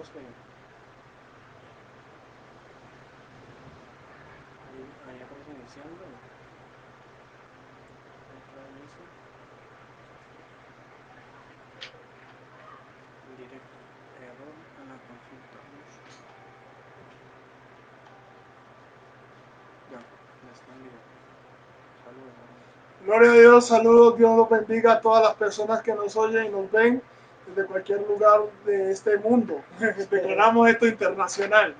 grupos que ahí aparece iniciando. Inicio. Directo. Error en la consulta. Ya está en directo. Saludos. Gloria a Dios, saludos, Dios los bendiga a todas las personas que nos oyen y nos ven desde cualquier lugar de este mundo. Declaramos esto internacional.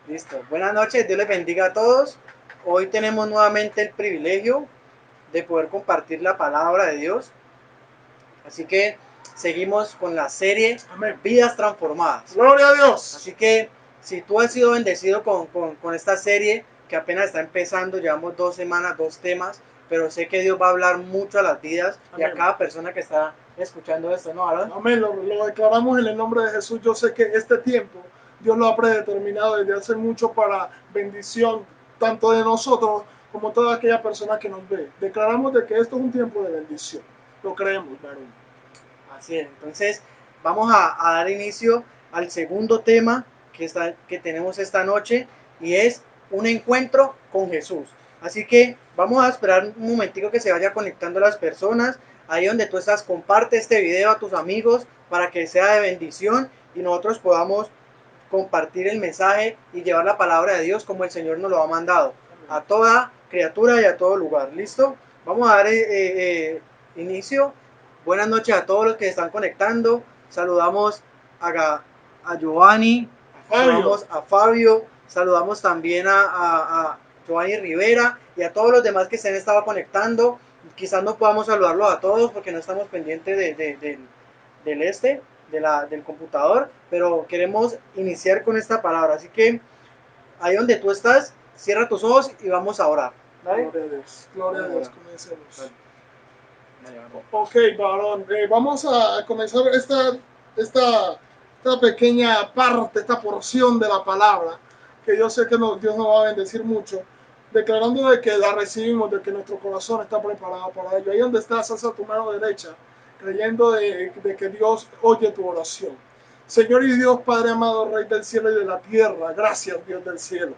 Listo. Buenas noches, Dios les bendiga a todos. Hoy tenemos nuevamente el privilegio de poder compartir la palabra de Dios. Así que seguimos con la serie Amén. Vidas Transformadas. Gloria a Dios. Así que si tú has sido bendecido con esta serie que apenas está empezando, llevamos 2 semanas, 2 temas, pero sé que Dios va a hablar mucho a las vidas y a cada persona que está escuchando esto, ¿no, Aaron? Amén, lo declaramos en el nombre de Jesús. Yo sé que este tiempo Dios lo ha predeterminado desde hace mucho para bendición tanto de nosotros como toda aquella persona que nos ve. Declaramos de que esto es un tiempo de bendición. Lo creemos, varón. Así es, entonces vamos a dar inicio al segundo tema que tenemos esta noche y es un encuentro con Jesús. Así que vamos a esperar un momentico que se vaya conectando las personas. Ahí donde tú estás, comparte este video a tus amigos para que sea de bendición y nosotros podamos compartir el mensaje y llevar la palabra de Dios como el Señor nos lo ha mandado a toda criatura y a todo lugar. ¿Listo? Vamos a dar inicio. Buenas noches a todos los que están conectando. Saludamos a Giovanni, saludamos a Fabio, saludamos también a Giovanni Rivera y a todos los demás que se han estado conectando. Quizás no podamos saludarlos a todos porque no estamos pendientes del computador, pero queremos iniciar con esta palabra. Así que ahí donde tú estás, cierra tus ojos y vamos a orar. ¿Vale? Gloria a Dios, comencemos. Ok, varón, vamos a comenzar esta pequeña parte, esta porción de la palabra, que yo sé que Dios nos va a bendecir mucho, declarando de que la recibimos, de que nuestro corazón está preparado para ello. Ahí donde estás, alza tu mano derecha, creyendo de que Dios oye tu oración. Señor y Dios, Padre amado, Rey del cielo y de la tierra, gracias, Dios del cielo.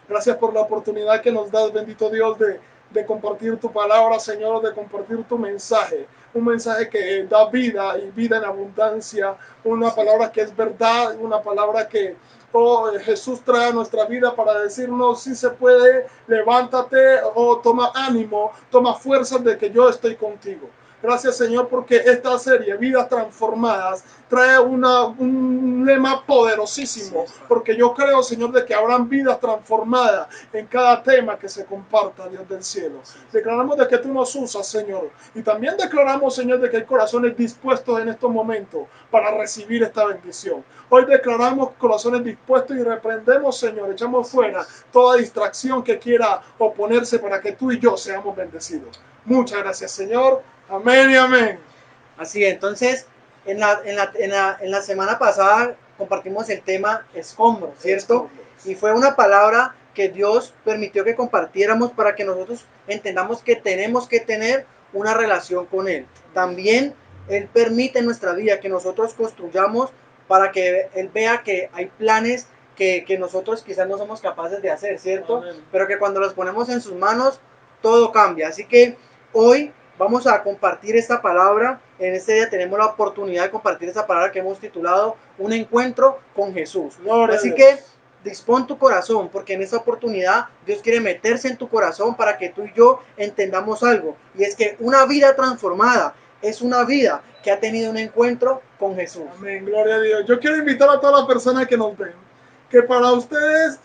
Gracias por la oportunidad que nos das, bendito Dios, de compartir tu palabra, Señor, de compartir tu mensaje. Un mensaje que da vida y vida en abundancia. Una palabra que es verdad, una palabra que Jesús trae a nuestra vida para decirnos si se puede, levántate o toma ánimo, toma fuerzas de que yo estoy contigo. Gracias, Señor, porque esta serie, Vidas Transformadas, trae un lema poderosísimo, porque yo creo, Señor, de que habrán vidas transformadas en cada tema que se comparta, Dios del cielo. Declaramos de que tú nos usas, Señor, y también declaramos, Señor, de que hay corazones dispuestos en estos momentos para recibir esta bendición. Hoy declaramos corazones dispuestos y reprendemos, Señor, echamos fuera toda distracción que quiera oponerse para que tú y yo seamos bendecidos. Muchas gracias, Señor. Amén y amén. Así, entonces, en la semana pasada compartimos el tema escombros, ¿cierto? Y fue una palabra que Dios permitió que compartiéramos para que nosotros entendamos que tenemos que tener una relación con Él. También Él permite en nuestra vida que nosotros construyamos para que Él vea que hay planes que nosotros quizás no somos capaces de hacer, ¿cierto? Amén. Pero que cuando los ponemos en sus manos, todo cambia. Así que hoy vamos a compartir esta palabra. En este día tenemos la oportunidad de compartir esta palabra que hemos titulado Un encuentro con Jesús. Así que dispón tu corazón, porque en esta oportunidad Dios quiere meterse en tu corazón para que tú y yo entendamos algo. Y es que una vida transformada es una vida que ha tenido un encuentro con Jesús. Amén, gloria a Dios. Yo quiero invitar a todas las personas que nos ven, que para ustedes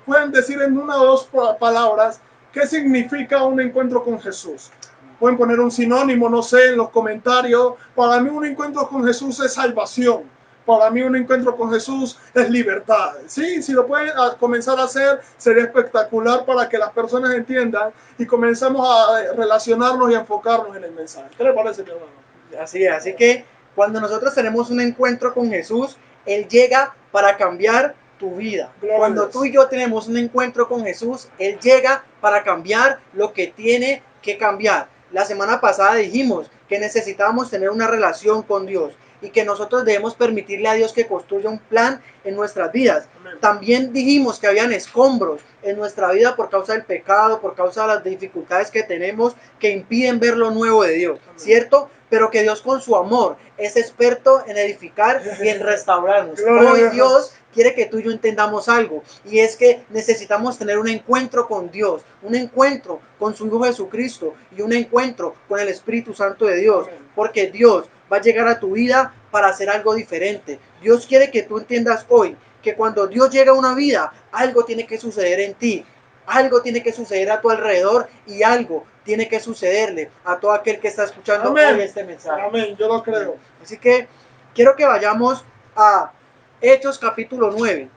pueden decir en una o dos palabras qué significa un encuentro con Jesús. Pueden poner un sinónimo, no sé, en los comentarios. Para mí un encuentro con Jesús es salvación. Para mí un encuentro con Jesús es libertad. Sí, si lo pueden comenzar a hacer, sería espectacular para que las personas entiendan y comenzamos a relacionarnos y a enfocarnos en el mensaje. ¿Qué le parece, mi hermano? Así es, así que cuando nosotros tenemos un encuentro con Jesús, Él llega para cambiar tu vida. Cuando tú y yo tenemos un encuentro con Jesús, Él llega para cambiar lo que tiene que cambiar. La semana pasada dijimos que necesitábamos tener una relación con Dios. y que nosotros debemos permitirle a Dios que construya un plan en nuestras vidas. Amén. También dijimos que habían escombros en nuestra vida por causa del pecado, por causa de las dificultades que tenemos que impiden ver lo nuevo de Dios, Amén. ¿cierto? Pero que Dios con su amor es experto en edificar y en restaurarnos. Hoy Dios quiere que tú y yo entendamos algo, y es que necesitamos tener un encuentro con Dios, un encuentro con su Hijo Jesucristo y un encuentro con el Espíritu Santo de Dios, porque Dios va a llegar a tu vida para hacer algo diferente. Dios quiere que tú entiendas hoy que cuando Dios llega a una vida, algo tiene que suceder en ti, algo tiene que suceder a tu alrededor y algo tiene que sucederle a todo aquel que está escuchando hoy este mensaje. Amén, yo lo creo. Así que quiero que vayamos a Hechos capítulo 9.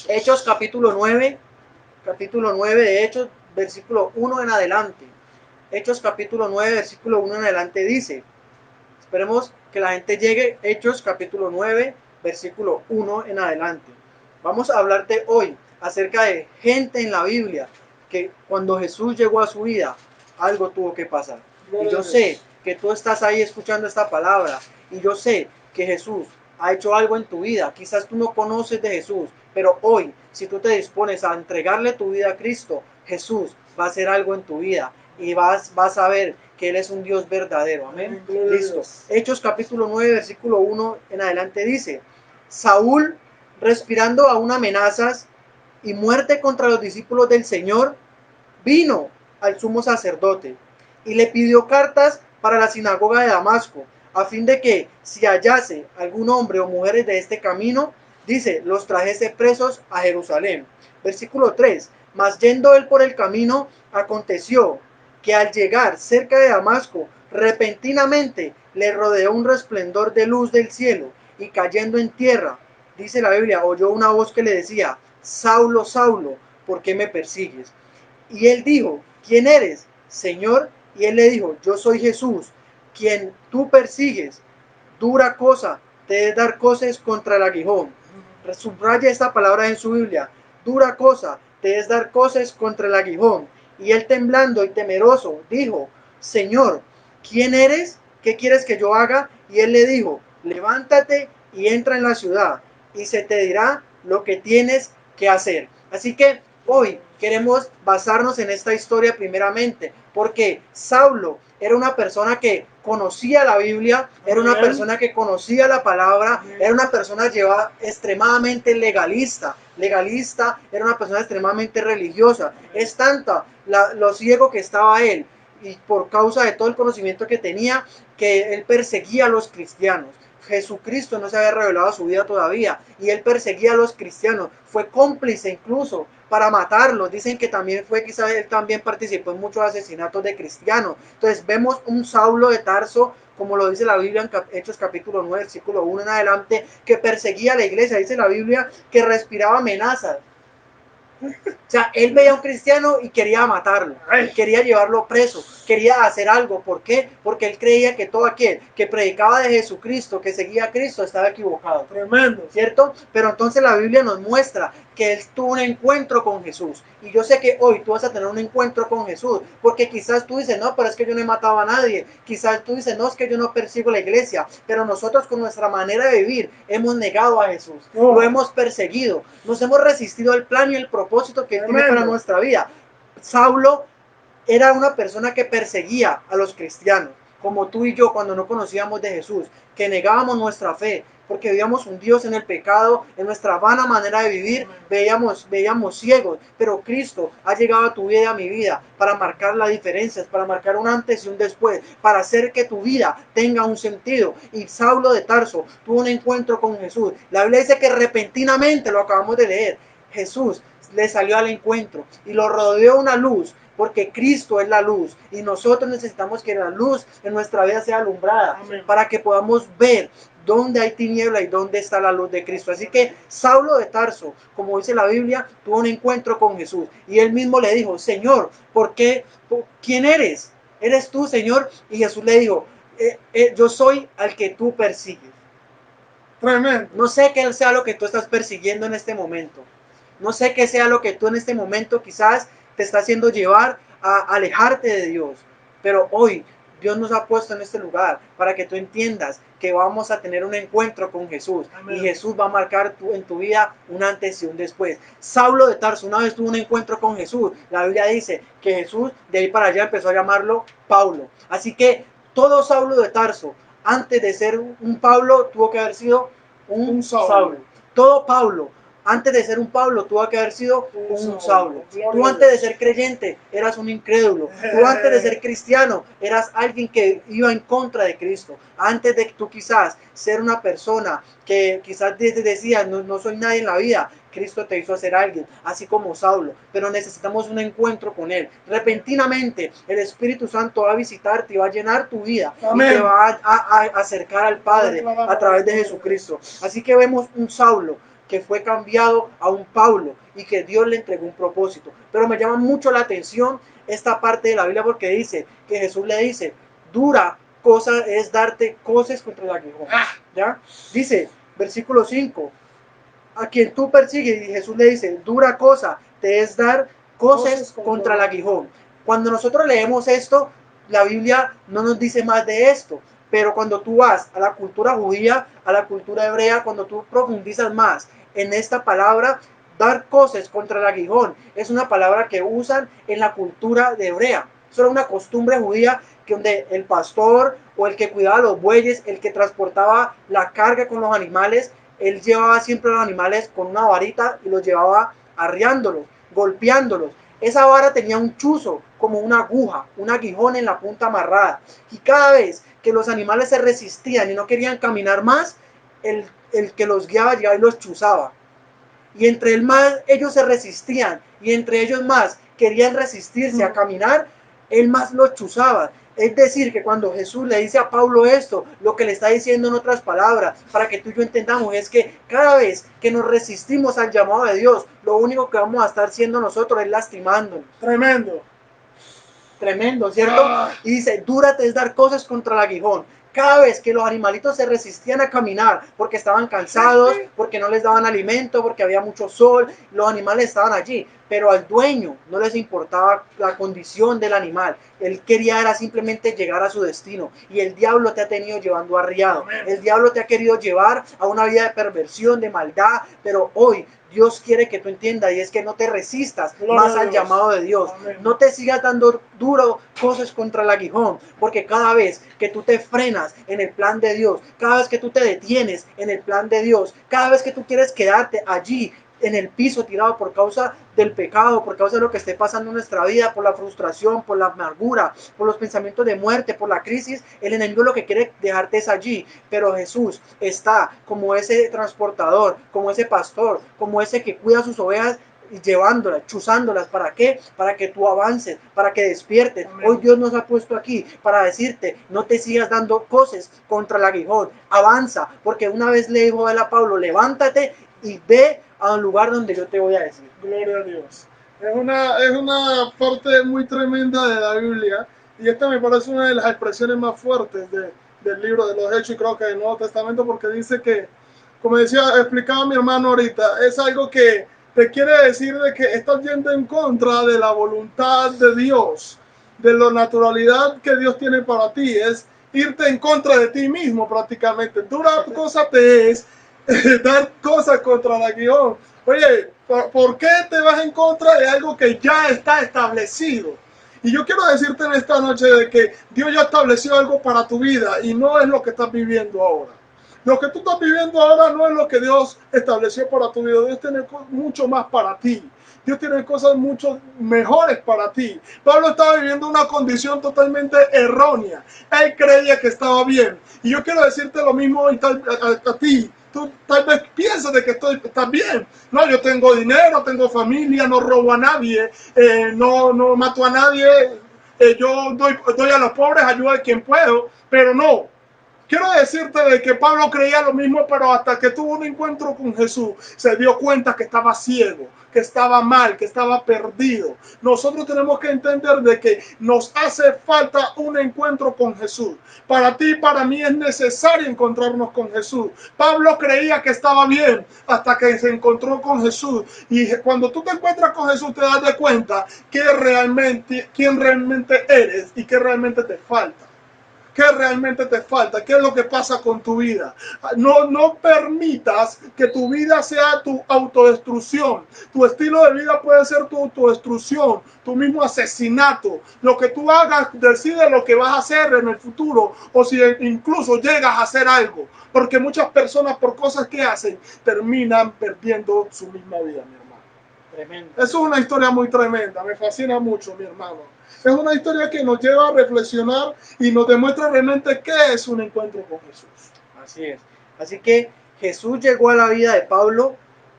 Hechos capítulo 9 de Hechos, versículo 1 en adelante. Hechos capítulo 9, versículo 1 en adelante dice, esperemos que la gente llegue, Hechos capítulo 9, versículo 1 en adelante. Vamos a hablarte hoy acerca de gente en la Biblia que cuando Jesús llegó a su vida, algo tuvo que pasar. Y yo sé que tú estás ahí escuchando esta palabra, y yo sé que Jesús ha hecho algo en tu vida. Quizás tú no conoces de Jesús, pero hoy, si tú te dispones a entregarle tu vida a Cristo, Jesús va a hacer algo en tu vida y vas a ver que Él es un Dios verdadero. Amén. Listo. Hechos capítulo 9, versículo 1 en adelante dice, Saúl, respirando aún amenazas y muerte contra los discípulos del Señor, vino al sumo sacerdote y le pidió cartas para la sinagoga de Damasco, a fin de que, si hallase algún hombre o mujeres de este camino, dice, los trajese presos a Jerusalén. Versículo 3, mas yendo él por el camino, aconteció que al llegar cerca de Damasco, repentinamente le rodeó un resplandor de luz del cielo, y cayendo en tierra, dice la Biblia, oyó una voz que le decía, Saulo, Saulo, ¿por qué me persigues? Y él dijo, ¿quién eres, Señor? Y él le dijo, yo soy Jesús, quien tú persigues. Dura cosa te es dar coces contra el aguijón. Subraya esta palabra en su Biblia. Dura cosa te es dar coces contra el aguijón. Y él temblando y temeroso dijo, Señor, ¿quién eres? ¿Qué quieres que yo haga? Y él le dijo, levántate y entra en la ciudad, y se te dirá lo que tienes que hacer. Así que hoy queremos basarnos en esta historia primeramente, porque Saulo era una persona que conocía la Biblia, era una persona que conocía la palabra, era una persona llevada extremadamente legalista, era una persona extremadamente religiosa. Es tanta lo ciego que estaba él, y por causa de todo el conocimiento que tenía, que él perseguía a los cristianos. Jesucristo no se había revelado a su vida todavía, y él perseguía a los cristianos, fue cómplice incluso para matarlos. Dicen que también fue, quizás él también participó en muchos asesinatos de cristianos. Entonces vemos un Saulo de Tarso, como lo dice la Biblia en Hechos capítulo 9, versículo 1 en adelante, que perseguía a la iglesia. Dice la Biblia que respiraba amenazas. O sea, él veía a un cristiano y quería matarlo, quería llevarlo preso, quería hacer algo. ¿Por qué? Porque él creía que todo aquel que predicaba de Jesucristo, que seguía a Cristo, estaba equivocado. Tremendo. ¿Cierto? Pero entonces la Biblia nos muestra que él tuvo un encuentro con Jesús. Y yo sé que hoy tú vas a tener un encuentro con Jesús, porque quizás tú dices, no, pero es que yo no he matado a nadie. Quizás tú dices, no, es que yo no persigo la iglesia. Pero nosotros con nuestra manera de vivir hemos negado a Jesús, lo hemos perseguido, nos hemos resistido al plan y el propósito que él tiene para nuestra vida. Saulo era una persona que perseguía a los cristianos, como tú y yo cuando no conocíamos de Jesús, que negábamos nuestra fe, porque veíamos hundidos en el pecado, en nuestra vana manera de vivir, veíamos ciegos, pero Cristo ha llegado a tu vida y a mi vida para marcar las diferencias, para marcar un antes y un después, para hacer que tu vida tenga un sentido. Y Saulo de Tarso tuvo un encuentro con Jesús. La Biblia dice que repentinamente, lo acabamos de leer, Jesús le salió al encuentro y lo rodeó una luz, porque Cristo es la luz y nosotros necesitamos que la luz en nuestra vida sea alumbrada. Amén. Para que podamos ver dónde hay tiniebla y dónde está la luz de Cristo. Así que Saulo de Tarso, como dice la Biblia, tuvo un encuentro con Jesús y él mismo le dijo, Señor, ¿por qué? ¿Quién eres? ¿Eres tú, Señor? Y Jesús le dijo, yo soy al que tú persigues. Tremendo. No sé qué sea lo que tú estás persiguiendo en este momento. No sé qué sea lo que tú en este momento quizás te está haciendo llevar a alejarte de Dios. Pero hoy Dios nos ha puesto en este lugar para que tú entiendas que vamos a tener un encuentro con Jesús. Amén. Y Jesús va a marcar en tu vida un antes y un después. Saulo de Tarso una vez tuvo un encuentro con Jesús. La Biblia dice que Jesús de ahí para allá empezó a llamarlo Pablo. Así que todo Saulo de Tarso, antes de ser un Pablo, tuvo que haber sido un Saulo. Todo Pablo, antes de ser un Pablo, tuvo que haber sido un Saulo. Tú antes de ser creyente, eras un incrédulo. Tú antes de ser cristiano, eras alguien que iba en contra de Cristo. Antes de tú quizás ser una persona que quizás decías, no soy nadie en la vida, Cristo te hizo ser alguien, así como Saulo, pero necesitamos un encuentro con Él. Repentinamente, el Espíritu Santo va a visitarte y va a llenar tu vida. Amén. Y te va a acercar al Padre a través de Jesucristo. Así que vemos un Saulo que fue cambiado a un Pablo y que Dios le entregó un propósito. Pero me llama mucho la atención esta parte de la Biblia porque dice que Jesús le dice, dura cosa es darte cosas contra el aguijón. ¿Ya? Dice, versículo 5, a quien tú persigues, y Jesús le dice, dura cosa te es dar cosas contra el aguijón. Cuando nosotros leemos esto, la Biblia no nos dice más de esto, pero cuando tú vas a la cultura judía, a la cultura hebrea, cuando tú profundizas más en esta palabra, dar cosas contra el aguijón, es una palabra que usan en la cultura de hebrea. Eso era una costumbre judía que donde el pastor o el que cuidaba los bueyes, el que transportaba la carga con los animales, él llevaba siempre a los animales con una varita y los llevaba arriándolos, golpeándolos. Esa vara tenía un chuzo, como una aguja, un aguijón en la punta amarrada. Y cada vez que los animales se resistían y no querían caminar más, el que los guiaba llegaba y los chuzaba. Y entre el más ellos se resistían y entre ellos más querían resistirse a caminar, él más los chuzaba. Es decir, que cuando Jesús le dice a Pablo esto, lo que le está diciendo en otras palabras, para que tú y yo entendamos, es que cada vez que nos resistimos al llamado de Dios, lo único que vamos a estar haciendo nosotros es lastimándonos. Tremendo. Tremendo, ¿cierto? Y dice, dúrate es dar cosas contra el aguijón. Cada vez que los animalitos se resistían a caminar porque estaban cansados, porque no les daban alimento, porque había mucho sol, los animales estaban allí, pero al dueño no les importaba la condición del animal. Él quería era simplemente llegar a su destino. Y el diablo te ha tenido llevando arriado. El diablo te ha querido llevar a una vida de perversión, de maldad, pero hoy Dios quiere que tú entiendas, y es que no te resistas más al llamado de Dios. Amén. No te sigas dando duro cosas contra el aguijón, porque cada vez que tú te frenas en el plan de Dios, cada vez que tú te detienes en el plan de Dios, cada vez que tú quieres quedarte allí en el piso tirado por causa del pecado, por causa de lo que esté pasando en nuestra vida, por la frustración, por la amargura, por los pensamientos de muerte, por la crisis, el enemigo lo que quiere dejarte es allí, pero Jesús está como ese transportador, como ese pastor, como ese que cuida sus ovejas, llevándolas, chuzándolas, ¿para qué? Para que tú avances, para que despiertes. Amén. Hoy Dios nos ha puesto aquí para decirte, no te sigas dando cosas contra el aguijón, avanza, porque una vez le dijo él a Pablo, levántate y ve a un lugar donde yo te voy a decir. Gloria a Dios. Es una parte muy tremenda de la Biblia, y esta me parece una de las expresiones más fuertes del libro de los Hechos, y creo que del Nuevo Testamento, porque dice que, como explicaba mi hermano ahorita, es algo que te quiere decir de que estás yendo en contra de la voluntad de Dios, de la naturalidad que Dios tiene para ti, es irte en contra de ti mismo prácticamente. Dura cosa te es dar cosas contra el aguijón. Oye, ¿por qué te vas en contra de algo que ya está establecido? Y yo quiero decirte en esta noche de que Dios ya estableció algo para tu vida y no es lo que estás viviendo ahora. Lo que tú estás viviendo ahora no es lo que Dios estableció para tu vida. Dios tiene mucho más para ti. Dios tiene cosas mucho mejores para ti. Pablo estaba viviendo una condición totalmente errónea. Él creía que estaba bien. Y yo quiero decirte lo mismo a ti. Tú tal vez piensas de que estás bien. No, yo tengo dinero, tengo familia, no robo a nadie, no mato a nadie, yo doy a los pobres, ayudo a quien puedo, pero no. Quiero decirte de que Pablo creía lo mismo, pero hasta que tuvo un encuentro con Jesús, se dio cuenta que estaba ciego, que estaba mal, que estaba perdido. Nosotros tenemos que entender de que nos hace falta un encuentro con Jesús. Para ti y para mí es necesario encontrarnos con Jesús. Pablo creía que estaba bien hasta que se encontró con Jesús. Y cuando tú te encuentras con Jesús, te das de cuenta quién realmente eres y qué realmente te falta. ¿Qué realmente te falta? ¿Qué es lo que pasa con tu vida? No permitas que tu vida sea tu autodestrucción. Tu estilo de vida puede ser tu autodestrucción, tu mismo asesinato. Lo que tú hagas decide lo que vas a hacer en el futuro o si incluso llegas a hacer algo. Porque muchas personas por cosas que hacen terminan perdiendo su misma vida, mi hermano. Tremendo. Eso es una historia muy tremenda, me fascina mucho, mi hermano. Es una historia que nos lleva a reflexionar y nos demuestra realmente qué es un encuentro con Jesús. Así es. Así que Jesús llegó a la vida de Pablo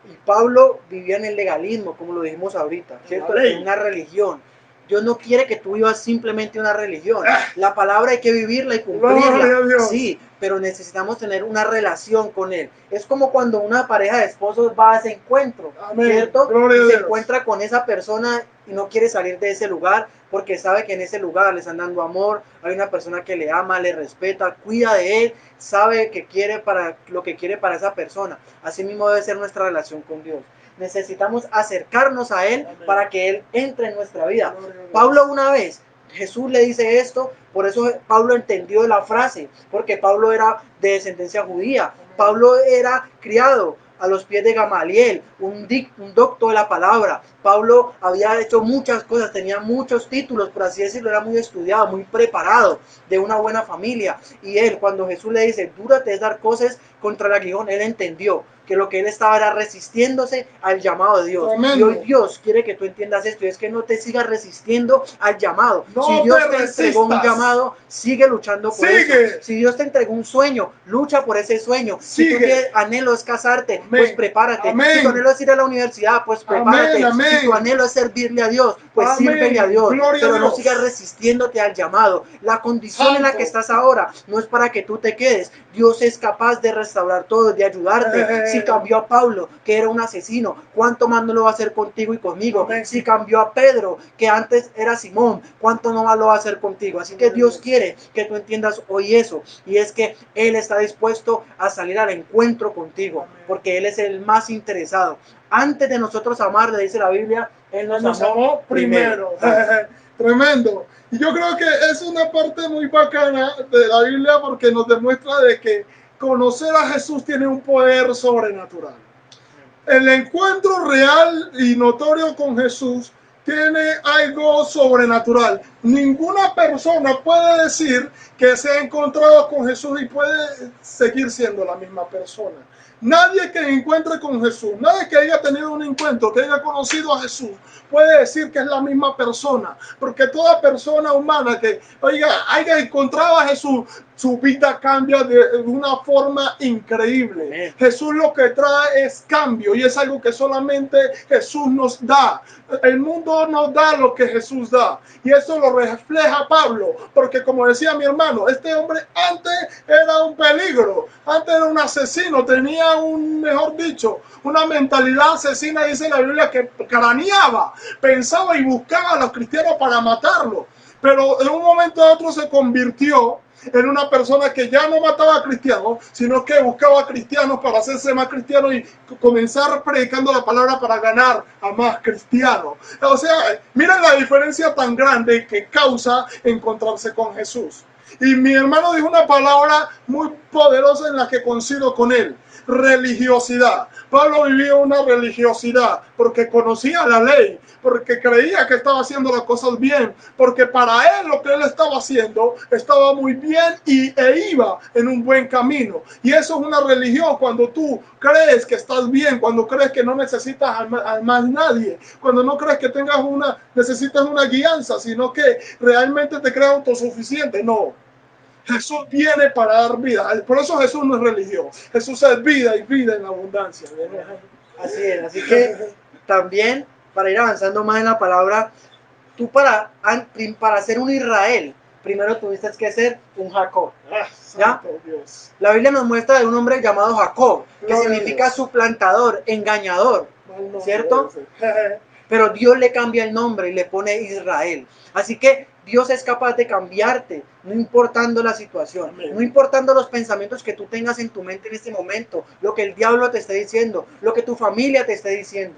y Pablo vivía en el legalismo, como lo dijimos ahorita, ¿cierto? En una religión. Dios no quiere que tú vivas simplemente una religión. La palabra hay que vivirla y cumplirla. Sí, pero necesitamos tener una relación con Él. Es como cuando una pareja de esposos va a ese encuentro, ¿cierto? Y se encuentra con esa persona y no quiere salir de ese lugar porque sabe que en ese lugar le están dando amor, hay una persona que le ama, le respeta, cuida de él, sabe que quiere para lo que quiere para esa persona. Así mismo debe ser nuestra relación con Dios. Necesitamos acercarnos a Él para que Él entre en nuestra vida. Pablo una vez, Jesús le dice esto, por eso Pablo entendió la frase, porque Pablo era de descendencia judía. Pablo era criado a los pies de Gamaliel, un docto de la palabra. Pablo había hecho muchas cosas, tenía muchos títulos, por así decirlo, era muy estudiado, muy preparado, de una buena familia. Y él, cuando Jesús le dice, dúrate de dar cosas contra el aguijón, él entendió que lo que él estaba era resistiéndose al llamado de Dios. Tremendo. Y hoy Dios quiere que tú entiendas esto, y es que no te sigas resistiendo al llamado. No, si Dios te entregó un llamado, sigue luchando por eso. Si Dios te entregó un sueño, lucha por ese sueño. Si tu anhelo es casarte, pues prepárate. Si tu anhelo es ir a la universidad, pues prepárate. Si tu anhelo es servirle a Dios, pues sírvele a Dios. Pero no sigas resistiéndote al llamado. La condición en la que estás ahora no es para que tú te quedes. Dios es capaz de restaurar todo, de ayudarte. Si cambió a Pablo, que era un asesino, ¿cuánto más no lo va a hacer contigo y conmigo? Si cambió a Pedro, que antes era Simón, ¿cuánto no más lo va a hacer contigo? Así que Dios quiere que tú entiendas hoy eso, y es que Él está dispuesto a salir al encuentro contigo, porque Él es el más interesado. Antes de nosotros amarle, dice la Biblia, Él nos amó primero. Tremendo. Y yo creo que es una parte muy bacana de la Biblia porque nos demuestra de que conocer a Jesús tiene un poder sobrenatural. El encuentro real y notorio con Jesús tiene algo sobrenatural. Ninguna persona puede decir que se ha encontrado con Jesús y puede seguir siendo la misma persona. Nadie que encuentre con Jesús, nadie que haya tenido un encuentro, que haya conocido a Jesús, puede decir que es la misma persona, porque toda persona humana que haya encontrado a Jesús, su vida cambia de una forma increíble. Jesús lo que trae es cambio y es algo que solamente Jesús nos da. El mundo nos da lo que Jesús da y eso lo refleja Pablo, porque como decía mi hermano, este hombre antes era un peligro, antes era un asesino, tenía mejor dicho, una mentalidad asesina, dice la Biblia, que craneaba, pensaba y buscaba a los cristianos para matarlos, pero en un momento a otro se convirtió en una persona que ya no mataba a cristianos, sino que buscaba a cristianos para hacerse más cristiano y comenzar predicando la palabra para ganar a más cristianos. O sea, miren la diferencia tan grande que causa encontrarse con Jesús. Y mi hermano dijo una palabra muy poderosa en la que coincido con él: religiosidad. Pablo vivía una religiosidad porque conocía la ley, porque creía que estaba haciendo las cosas bien, porque para él lo que él estaba haciendo estaba muy bien e iba en un buen camino. Y eso es una religión, cuando tú crees que estás bien, cuando crees que no necesitas a más nadie, cuando no crees que necesitas una guianza, sino que realmente te crees autosuficiente. No. Jesús viene para dar vida. Por eso Jesús no es religión. Jesús es vida y vida en abundancia. Así es. Así que también, para ir avanzando más en la palabra, tú para ser un Israel, primero tuviste que ser un Jacob. ¿Ya? Dios. La Biblia nos muestra de un hombre llamado Jacob, que significa suplantador, engañador, ¿cierto? Pero Dios le cambia el nombre y le pone Israel. Así que Dios es capaz de cambiarte, no importando la situación, Amén. no importando los pensamientos que tú tengas en tu mente en este momento, lo que el diablo te esté diciendo, lo que tu familia te esté diciendo.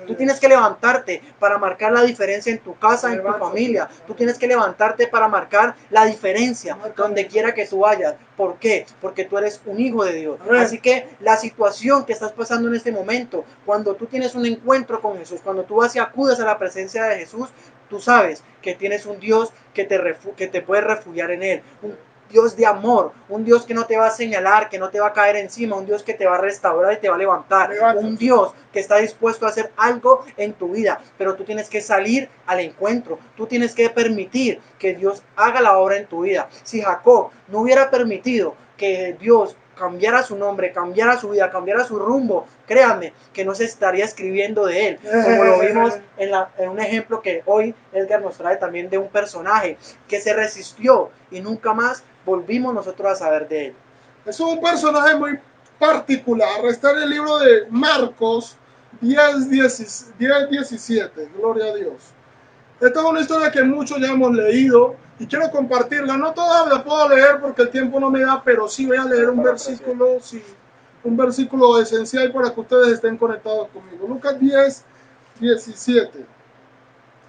Tú tienes que levantarte para marcar la diferencia en tu casa, en tu familia. Tú tienes que levantarte para marcar la diferencia donde quiera que tú vayas. ¿Por qué? Porque tú eres un hijo de Dios. Así que la situación que estás pasando en este momento, cuando tú tienes un encuentro con Jesús, cuando tú vas y acudes a la presencia de Jesús, tú sabes que tienes un Dios que te puede refugiar en Él. Un Dios de amor, un Dios que no te va a señalar, que no te va a caer encima, un Dios que te va a restaurar y te va a levantar, un Dios que está dispuesto a hacer algo en tu vida, pero tú tienes que salir al encuentro, tú tienes que permitir que Dios haga la obra en tu vida. Si Jacob no hubiera permitido que Dios cambiara su nombre, cambiara su vida, cambiara su rumbo, créame que no se estaría escribiendo de él, como lo vimos en un ejemplo que hoy Edgar nos trae también de un personaje que se resistió y nunca más volvimos nosotros a saber de él. Es un personaje muy particular. Está en el libro de Marcos 10:17. Gloria a Dios. Esta es una historia que muchos ya hemos leído y quiero compartirla. No toda la puedo leer porque el tiempo no me da, pero sí voy a leer un versículo, sí, un versículo esencial para que ustedes estén conectados conmigo. Lucas 10:17.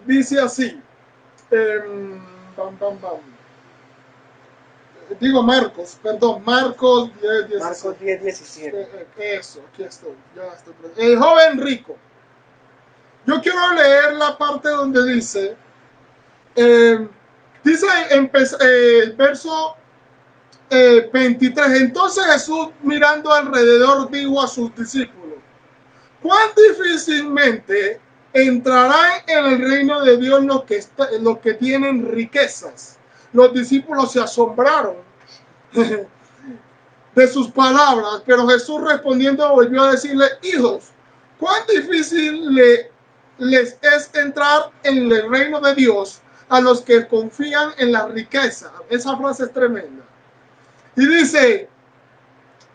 Dice así. Digo Marcos 10:17. Marcos 10:17. Eso, aquí estoy. Ya estoy. El joven rico. Yo quiero leer la parte donde dice, el verso 23. Entonces Jesús, mirando alrededor, dijo a sus discípulos: ¿cuán difícilmente entrarán en el reino de Dios los que tienen riquezas? Los discípulos se asombraron de sus palabras, pero Jesús respondiendo volvió a decirle: hijos, ¿cuán difícil les es entrar en el reino de Dios a los que confían en la riqueza? Esa frase es tremenda. Y dice: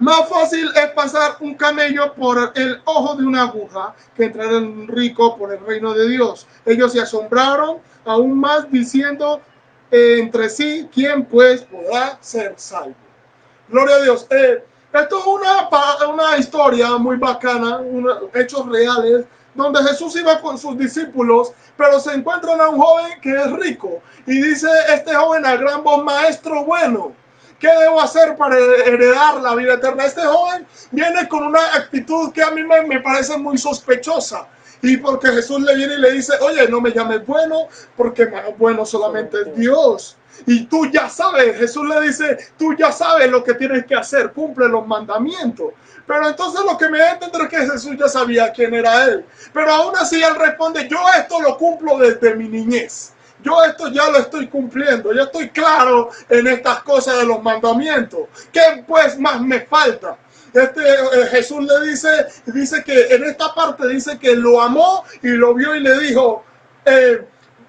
más fácil es pasar un camello por el ojo de una aguja que entrar en un rico por el reino de Dios. Ellos se asombraron aún más, diciendo entre sí: ¿quién pues podrá ser salvo? Gloria a Dios. Esto es una historia muy bacana, hechos reales, donde Jesús iba con sus discípulos, pero se encuentran a un joven que es rico. Y dice este joven a gran voz: maestro bueno, ¿qué debo hacer para heredar la vida eterna? Este joven viene con una actitud que a mí me parece muy sospechosa. Y porque Jesús le viene y le dice: oye, no me llames bueno, porque bueno solamente es Dios. Y tú ya sabes, Jesús le dice: tú ya sabes lo que tienes que hacer, cumple los mandamientos. Pero entonces lo que me da a entender es que Jesús ya sabía quién era él. Pero aún así él responde: yo esto lo cumplo desde mi niñez. Yo esto ya lo estoy cumpliendo. Yo estoy claro en estas cosas de los mandamientos. ¿Qué pues más me falta? Jesús le dice que en esta parte dice que lo amó y lo vio y le dijo: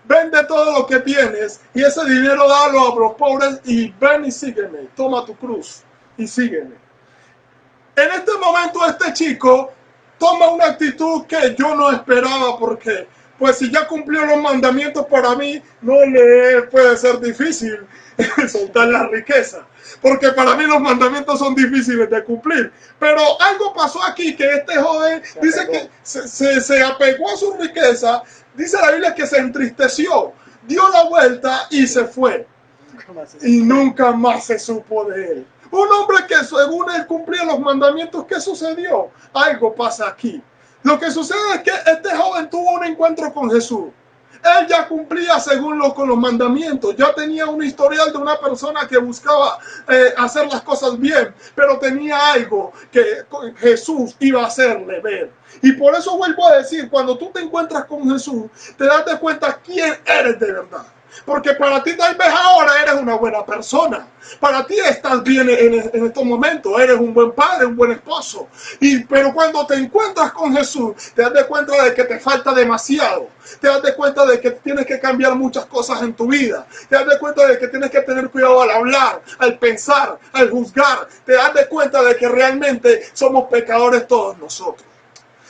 vende todo lo que tienes y ese dinero dalo a los pobres y ven y sígueme. Toma tu cruz y sígueme. En este momento este chico toma una actitud que yo no esperaba, porque pues si ya cumplió los mandamientos, para mí no le puede ser difícil soltar la riqueza, porque para mí los mandamientos son difíciles de cumplir. Pero algo pasó aquí, que este joven dice que se apegó a su riqueza. Dice la Biblia que se entristeció, dio la vuelta y se fue. Y nunca más se supo de él. Un hombre que según él cumplía los mandamientos. ¿Qué sucedió? Algo pasa aquí. Lo que sucede es que este joven tuvo un encuentro con Jesús. Él ya cumplía con los mandamientos. Ya tenía un historial de una persona que buscaba hacer las cosas bien. Pero tenía algo que Jesús iba a hacerle ver. Y por eso vuelvo a decir, cuando tú te encuentras con Jesús, te das de cuenta quién eres de verdad. Porque para ti tal vez ahora eres una buena persona. Para ti estás bien en estos momentos. Eres un buen padre, un buen esposo. Pero cuando te encuentras con Jesús, te das de cuenta de que te falta demasiado. Te das de cuenta de que tienes que cambiar muchas cosas en tu vida. Te das de cuenta de que tienes que tener cuidado al hablar, al pensar, al juzgar. Te das de cuenta de que realmente somos pecadores todos nosotros.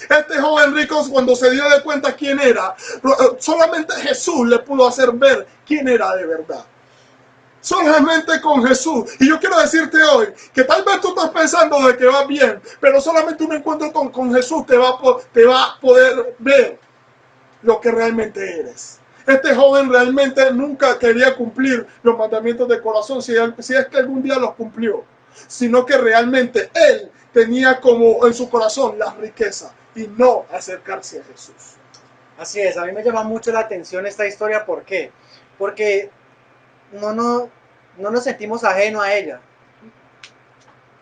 Este joven rico, cuando se dio de cuenta quién era, solamente Jesús le pudo hacer ver quién era de verdad. Solamente con Jesús. Y yo quiero decirte hoy que tal vez tú estás pensando de que va bien, pero solamente un encuentro con Jesús te va a poder ver lo que realmente eres. Este joven realmente nunca quería cumplir los mandamientos de corazón, si es que algún día los cumplió, sino que realmente él tenía como en su corazón la riqueza y no acercarse a Jesús. Así es, a mí me llama mucho la atención esta historia. ¿Por qué? Porque no nos sentimos ajenos a ella.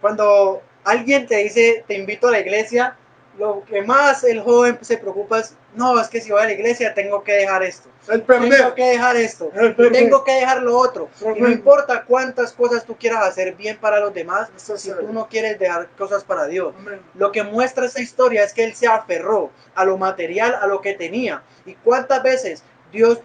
Cuando alguien te dice, te invito a la iglesia, lo que más el joven se preocupa es, no, es que si voy a la iglesia tengo que dejar esto, tengo que dejar esto, tengo que dejar lo otro. Y no importa cuántas cosas tú quieras hacer bien para los demás, si tú no quieres dejar cosas para Dios. Lo que muestra esta historia es que él se aferró a lo material, a lo que tenía. ¿Y cuántas veces Dios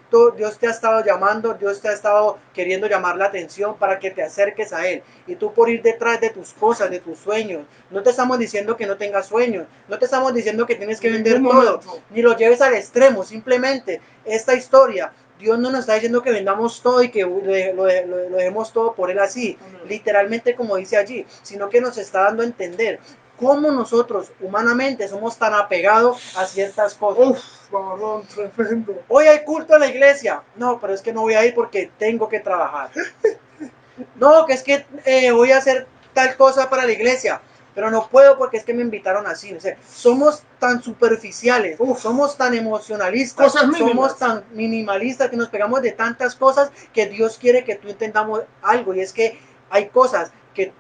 te ha estado llamando, Dios te ha estado queriendo llamar la atención para que te acerques a Él? Y tú por ir detrás de tus cosas, de tus sueños. No te estamos diciendo que no tengas sueños, no te estamos diciendo que tienes que vender todo, ni lo lleves al extremo. Simplemente esta historia, Dios no nos está diciendo que vendamos todo y que lo dejemos todo por Él así, literalmente como dice allí, sino que nos está dando a entender cómo nosotros humanamente somos tan apegados a ciertas cosas. Varón, tremendo. Hoy hay culto en la iglesia. No, pero es que no voy a ir porque tengo que trabajar. No, que es que voy a hacer tal cosa para la iglesia, pero no puedo porque es que me invitaron así. O sea, somos tan superficiales, somos tan emocionalistas, somos tan minimalistas que nos pegamos de tantas cosas que Dios quiere que tú entendamos algo, y es que hay cosas que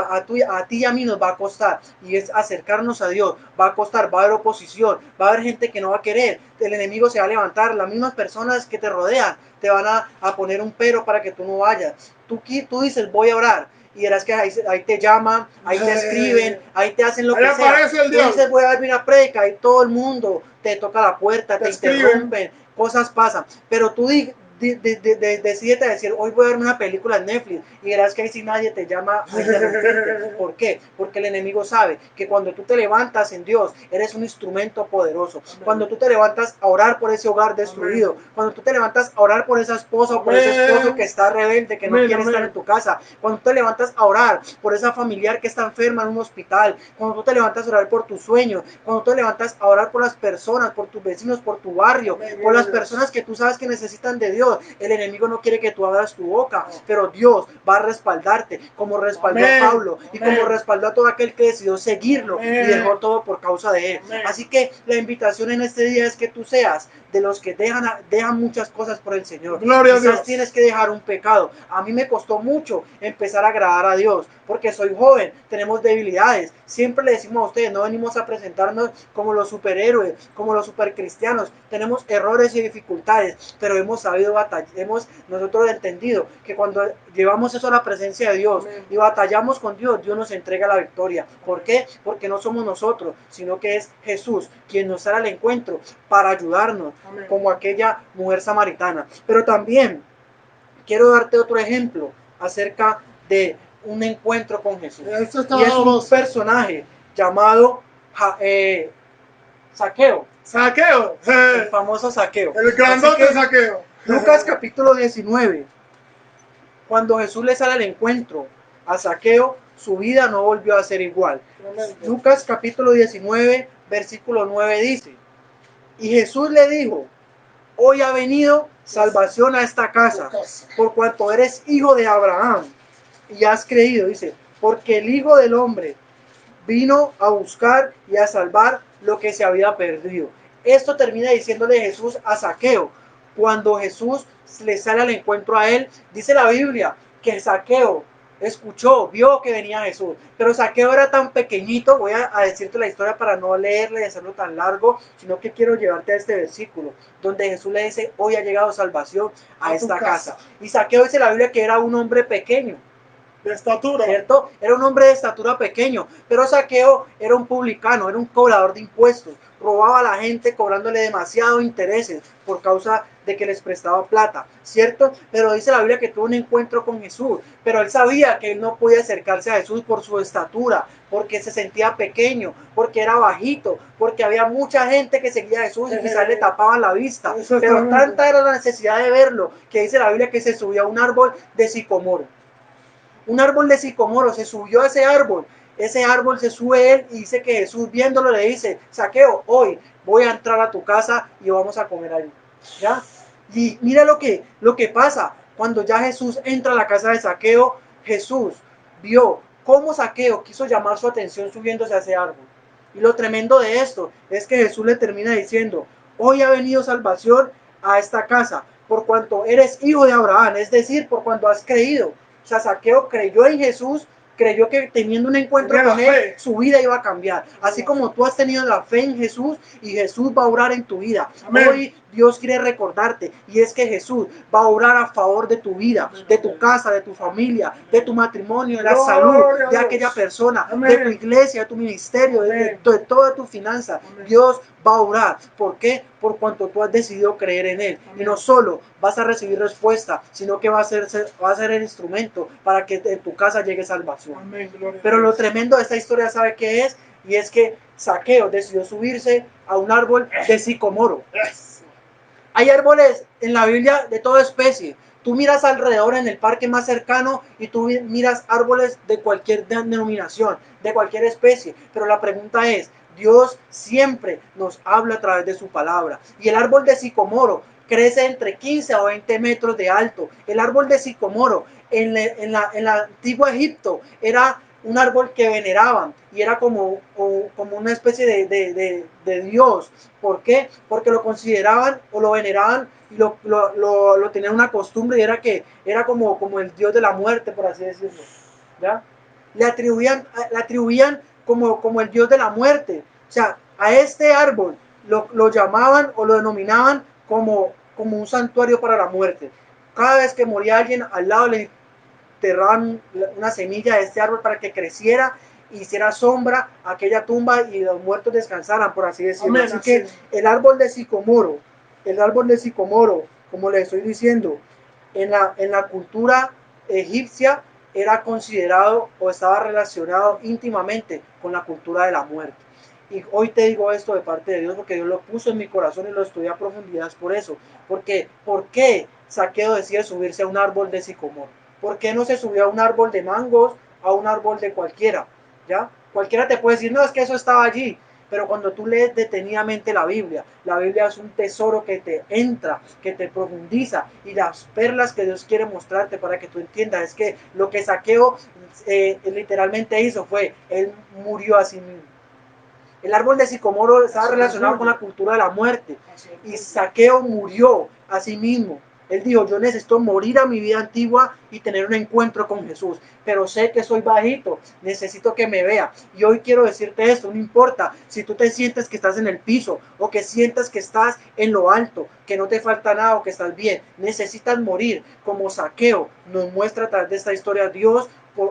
a ti y a mí nos va a costar, y es acercarnos a Dios. Va a costar, va a haber oposición, va a haber gente que no va a querer, el enemigo se va a levantar, las mismas personas que te rodean te van a poner un pero para que tú no vayas. Tú dices, voy a orar, y verás que ahí te llaman, ahí te escriben, ahí te hacen lo que sea. Tú dices, voy a dar una predica, y todo el mundo te toca la puerta, te interrumpen, cosas pasan, pero tú decídete a decir, hoy voy a ver una película en Netflix, y verás que ahí sí nadie te llama a interrumpirte. ¿Por qué? Porque el enemigo sabe que cuando tú te levantas en Dios, eres un instrumento poderoso. Cuando tú te levantas a orar por ese hogar destruido, cuando tú te levantas a orar por esa esposa o por ese esposo que está rebelde, que no quiere estar en tu casa, cuando tú te levantas a orar por esa familiar que está enferma en un hospital, cuando tú te levantas a orar por tus sueños, cuando tú te levantas a orar por las personas, por tus vecinos, por tu barrio, por las personas que tú sabes que necesitan de Dios, el enemigo no quiere que tú abras tu boca, pero Dios va a respaldarte, como respaldó a Pablo y como respaldó a todo aquel que decidió seguirlo y dejó todo por causa de él. Así que la invitación en este día es que tú seas de los que dejan muchas cosas por el Señor. Quizás tienes que dejar un pecado. A mí me costó mucho empezar a agradar a Dios, porque soy joven, tenemos debilidades. Siempre le decimos a ustedes, no venimos a presentarnos como los superhéroes, como los supercristianos. Tenemos errores y dificultades, pero hemos sabido batallar, hemos nosotros entendido que cuando llevamos eso a la presencia de Dios y batallamos con Dios, Dios nos entrega la victoria. ¿Por qué? Porque no somos nosotros, sino que es Jesús quien nos sale al encuentro para ayudarnos, como aquella mujer samaritana. Pero también quiero darte otro ejemplo acerca de un encuentro con Jesús. Y es un personaje llamado Zaqueo. Zaqueo. El famoso Zaqueo. El grandote Zaqueo. Lucas capítulo 19. Cuando Jesús le sale al encuentro a Zaqueo, su vida no volvió a ser igual. Lucas capítulo 19, versículo 9 dice: y Jesús le dijo, hoy ha venido salvación a esta casa, por cuanto eres hijo de Abraham, y has creído, dice, porque el Hijo del Hombre vino a buscar y a salvar lo que se había perdido. Esto termina diciéndole Jesús a Zaqueo. Cuando Jesús le sale al encuentro a él, dice la Biblia que Zaqueo escuchó, vio que venía Jesús, pero Zaqueo era tan pequeñito. Voy a decirte la historia para no leerle y hacerlo tan largo, sino que quiero llevarte a este versículo, donde Jesús le dice, hoy ha llegado salvación a esta casa. Y Zaqueo, dice la Biblia, que era un hombre pequeño, de estatura, ¿cierto? Era un hombre de estatura pequeño, pero Zaqueo era un publicano, era un cobrador de impuestos, robaba a la gente cobrándole demasiados intereses por causa de que les prestaba plata, ¿cierto? Pero dice la Biblia que tuvo un encuentro con Jesús, pero él sabía que él no podía acercarse a Jesús por su estatura, porque se sentía pequeño, porque era bajito, porque había mucha gente que seguía a Jesús y quizás le tapaban la vista, pero tanta era la necesidad de verlo, que dice la Biblia que se subió a un árbol de sicomoro. Un árbol de sicomoro, se subió a ese árbol se sube él y dice que Jesús viéndolo le dice, Zaqueo, hoy voy a entrar a tu casa y vamos a comer ahí, ¿ya? Y mira lo que pasa, cuando ya Jesús entra a la casa de Zaqueo, Jesús vio cómo Zaqueo quiso llamar su atención subiéndose a ese árbol. Y lo tremendo de esto es que Jesús le termina diciendo, hoy ha venido salvación a esta casa, por cuanto eres hijo de Abraham, es decir, por cuanto has creído. O sea, Zaqueo creyó en Jesús, creyó que teniendo un encuentro con él, su vida iba a cambiar. Así como tú has tenido la fe en Jesús y Jesús va a orar en tu vida. Amén. Hoy Dios quiere recordarte y es que Jesús va a orar a favor de tu vida, de tu casa, de tu familia, de tu matrimonio, de la salud, de aquella persona, de tu iglesia, de tu ministerio, de toda tu finanza. Dios va a orar. ¿Por qué? Por cuanto tú has decidido creer en Él. Y no solo vas a recibir respuesta, sino que va a ser el instrumento para que en tu casa llegue salvación. Amén, pero lo tremendo de esta historia, ¿sabe qué es? Y es que Zaqueo decidió subirse a un árbol de sicomoro. Hay árboles en la Biblia de toda especie. Tú miras alrededor en el parque más cercano y tú miras árboles de cualquier denominación, de cualquier especie. Pero la pregunta es, Dios siempre nos habla a través de su palabra. Y el árbol de sicomoro crece entre 15 o 20 metros de alto. El árbol de sicomoro en la antigua Egipto era un árbol que veneraban y era como una especie de Dios. ¿Por qué? Porque lo consideraban o lo veneraban y lo tenían una costumbre y era como el Dios de la muerte, por así decirlo, ¿ya? Le atribuían como el Dios de la muerte. O sea, a este árbol lo llamaban o lo denominaban como un santuario para la muerte. Cada vez que moría alguien, al lado le enterraban una semilla de este árbol para que creciera, hiciera sombra a aquella tumba y los muertos descansaran, por así decirlo. Amén, así que el árbol de sicomoro, como les estoy diciendo, en la cultura egipcia era considerado o estaba relacionado íntimamente con la cultura de la muerte. Y hoy te digo esto de parte de Dios porque Dios lo puso en mi corazón y lo estudié a profundidad por eso. Porque, ¿por qué Zaqueo decide subirse a un árbol de sicomoro? ¿Por qué no se subió a un árbol de mangos, a un árbol de cualquiera? ¿Ya? Cualquiera te puede decir, no, es que eso estaba allí. Pero cuando tú lees detenidamente la Biblia es un tesoro que te entra, que te profundiza, y las perlas que Dios quiere mostrarte para que tú entiendas es que lo que Zaqueo literalmente hizo fue, él murió a sí mismo. El árbol de sicomoro estaba relacionado con la cultura de la muerte y Zaqueo murió a sí mismo. Él dijo, yo necesito morir a mi vida antigua y tener un encuentro con Jesús, pero sé que soy bajito, necesito que me vea. Y hoy quiero decirte esto, no importa si tú te sientes que estás en el piso o que sientas que estás en lo alto, que no te falta nada o que estás bien, necesitas morir como Zaqueo nos muestra a través de esta historia Dios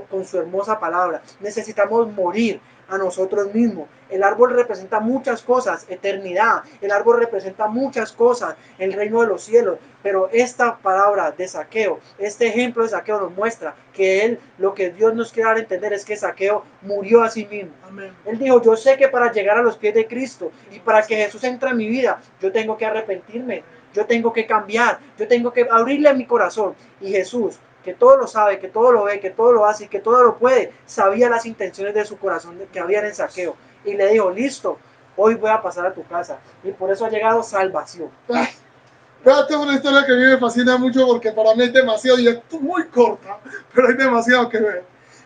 con su hermosa palabra. Necesitamos morir a nosotros mismos. El árbol representa muchas cosas, eternidad. El árbol representa muchas cosas, el reino de los cielos. Pero esta palabra de Zaqueo, este ejemplo de Zaqueo nos muestra que lo que Dios nos quiere dar a entender es que Zaqueo murió a sí mismo. Amén. Él dijo, yo sé que para llegar a los pies de Cristo y para que Jesús entre en mi vida, yo tengo que arrepentirme, yo tengo que cambiar, yo tengo que abrirle a mi corazón. Y Jesús, que todo lo sabe, que todo lo ve, que todo lo hace y que todo lo puede, sabía las intenciones de su corazón que había en Zaqueo. Y le dijo, listo, hoy voy a pasar a tu casa. Y por eso ha llegado salvación. Esta es una historia que a mí me fascina mucho porque para mí es demasiado, y es muy corta, pero hay demasiado que ver.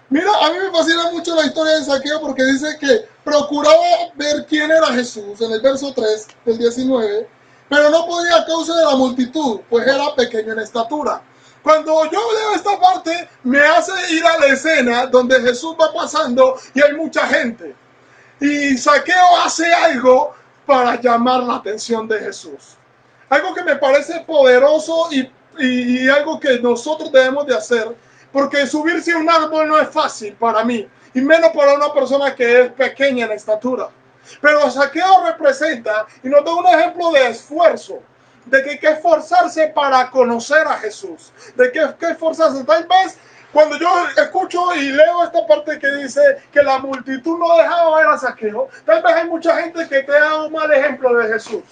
Mira, a mí me fascina mucho la historia de Zaqueo porque dice que procuraba ver quién era Jesús en el verso 3 del 19, pero no podía a causa de la multitud, pues era pequeño en estatura. Cuando yo leo esta parte, me hace ir a la escena donde Jesús va pasando y hay mucha gente. Y Zaqueo hace algo para llamar la atención de Jesús. Algo que me parece poderoso y algo que nosotros debemos de hacer, porque subirse a un árbol no es fácil para mí, y menos para una persona que es pequeña en estatura. Pero Zaqueo representa y nos da un ejemplo de esfuerzo, de que hay que esforzarse para conocer a Jesús, de que hay que esforzarse. Tal vez cuando yo escucho y leo esta parte que dice que la multitud no dejaba ver a Zaqueo, tal vez hay mucha gente que te ha dado un mal ejemplo de Jesús.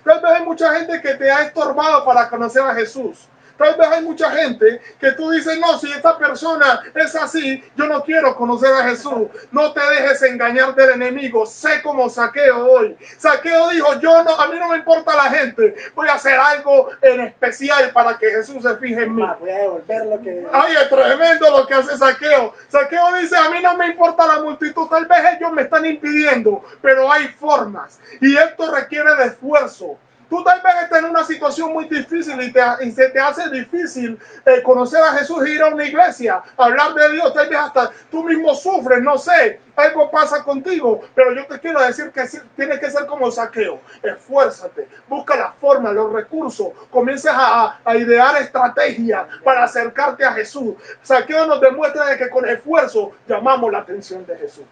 Tal vez hay mucha gente que te ha estorbado para conocer a Jesús. Tal vez hay mucha gente que tú dices, no, si esta persona es así, yo no quiero conocer a Jesús. No te dejes engañar del enemigo. Sé como Zaqueo hoy. Zaqueo dijo, yo no, a mí no me importa la gente. Voy a hacer algo en especial para que Jesús se fije en mí. Voy a devolver lo que... Ay, es tremendo lo que hace Zaqueo. Zaqueo dice, a mí no me importa la multitud. Tal vez ellos me están impidiendo, pero hay formas. Y esto requiere de esfuerzo. Tú tal vez estás en una situación muy difícil y se te hace difícil conocer a Jesús e ir a una iglesia, hablar de Dios. Tal vez hasta tú mismo sufres, no sé, algo pasa contigo. Pero yo te quiero decir que tienes que ser como Zaqueo. Esfuérzate, busca la forma, los recursos, comiences a idear estrategias para acercarte a Jesús. Zaqueo nos demuestra de que con esfuerzo llamamos la atención de Jesús.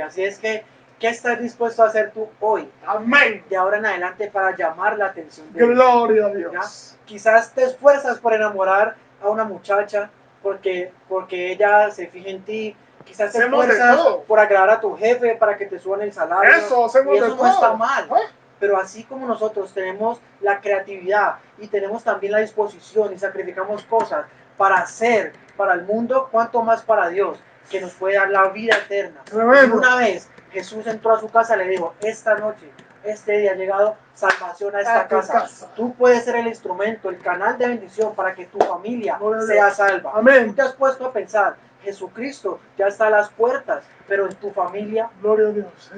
Así es que, ¿qué estás dispuesto a hacer tú hoy? Amén. De ahora en adelante para llamar la atención de Gloria a Dios. ¿ya? Quizás te esfuerzas por enamorar a una muchacha porque ella se fije en ti. Quizás te esfuerzas por agradar a tu jefe para que te suban el salario. Eso no está mal. Pero así como nosotros tenemos la creatividad y tenemos también la disposición y sacrificamos cosas para hacer para el mundo, cuanto más para Dios, que nos puede dar la vida eterna. Y una vez Jesús entró a su casa, le dijo, esta noche, este día ha llegado salvación a esta casa. Tú puedes ser el instrumento, el canal de bendición para que tu familia sea salva. Amén. Tú te has puesto a pensar, Jesucristo ya está a las puertas, pero en tu familia. Gloria a Dios.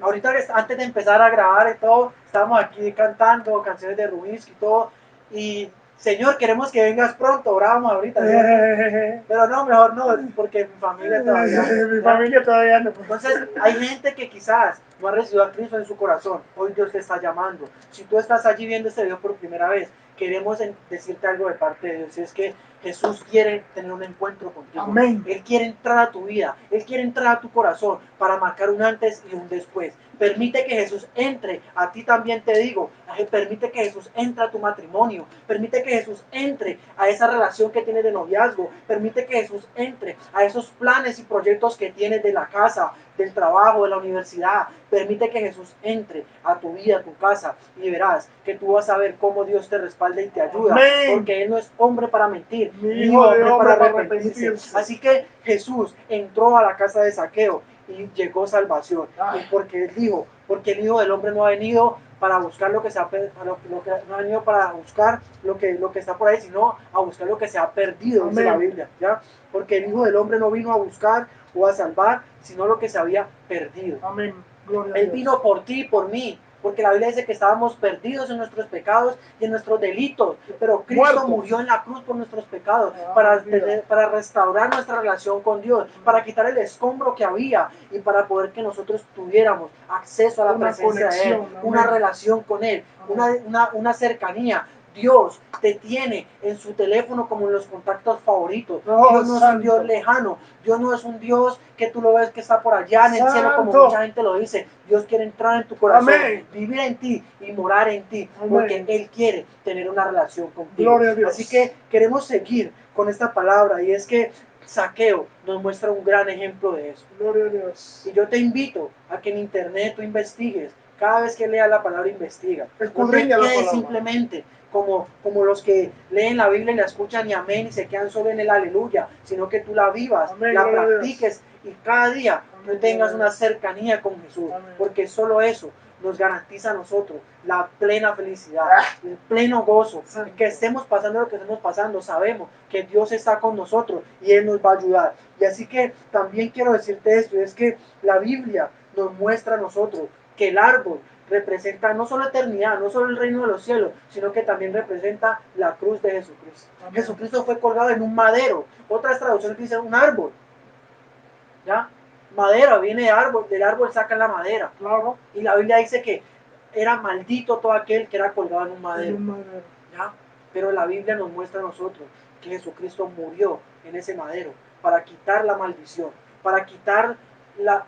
Ahorita, antes de empezar a grabar y todo, estamos aquí cantando canciones de Rubinsky y todo, y Señor, queremos que vengas pronto, orábamos ahorita, pero no, mejor no, porque mi familia todavía. Mi familia todavía no. Entonces, hay gente que quizás no ha recibido a Cristo en su corazón. Hoy Dios te está llamando. Si tú estás allí viendo este video por primera vez, queremos decirte algo de parte de Dios. Es que Jesús quiere tener un encuentro contigo. Amén. Él quiere entrar a tu vida. Él quiere entrar a tu corazón para marcar un antes y un después. Permite que Jesús entre. A ti también te digo. Permite que Jesús entre a tu matrimonio. Permite que Jesús entre a esa relación que tienes de noviazgo. Permite que Jesús entre a esos planes y proyectos que tienes de la casa, del trabajo, de la universidad. Permite que Jesús entre a tu vida, a tu casa, y verás que tú vas a ver cómo Dios te respalda y te ayuda. Amén. Porque Él no es hombre para mentir, ni hijo de hombre para arrepentirse. Así que Jesús entró a la casa de Zaqueo y llegó salvación. Y porque Él dijo, porque el Hijo del Hombre no ha venido para buscar lo que se ha no ha venido para buscar lo que está por ahí, sino a buscar lo que se ha perdido, dice la Biblia, ¿ya? Porque el Hijo del Hombre no vino a buscar o a salvar, sino lo que se había perdido. Amén. Gloria Él vino por ti y por mí, porque la Biblia dice que estábamos perdidos en nuestros pecados y en nuestros delitos, pero Cristo murió en la cruz por nuestros pecados, para restaurar nuestra relación con Dios, para quitar el escombro que había y para poder que nosotros tuviéramos acceso a la presencia de Él, una relación con Él, una cercanía. Dios te tiene en su teléfono como en los contactos favoritos. Dios no es un Dios lejano. Dios no es un Dios que tú lo ves que está por allá en el cielo como mucha gente lo dice. Dios quiere entrar en tu corazón, vivir en ti y morar en ti, porque Él quiere tener una relación contigo. Así que queremos seguir con esta palabra, y es que Zaqueo nos muestra un gran ejemplo de eso. Gloria a Dios. Y yo te invito a que en internet tú investigues. Cada vez que leas la palabra, investiga. No te quedes simplemente como los que leen la Biblia y la escuchan y amén y se quedan solo en el aleluya, sino que tú la vivas, la practiques y cada día tú tengas una cercanía con Jesús, porque solo eso nos garantiza a nosotros la plena felicidad, el pleno gozo, que estemos pasando lo que estemos pasando, sabemos que Dios está con nosotros y Él nos va a ayudar. Y así que también quiero decirte esto, es que la Biblia nos muestra a nosotros que el árbol representa no solo eternidad, no solo el reino de los cielos, sino que también representa la cruz de Jesucristo. Amén. Jesucristo fue colgado en un madero. Otras traducciones dicen un árbol. ¿Ya? Madera viene de árbol, del árbol sacan la madera. Claro. Y la Biblia dice que era maldito todo aquel que era colgado en un madero. ¿Ya? Pero la Biblia nos muestra a nosotros que Jesucristo murió en ese madero para quitar la maldición, para quitar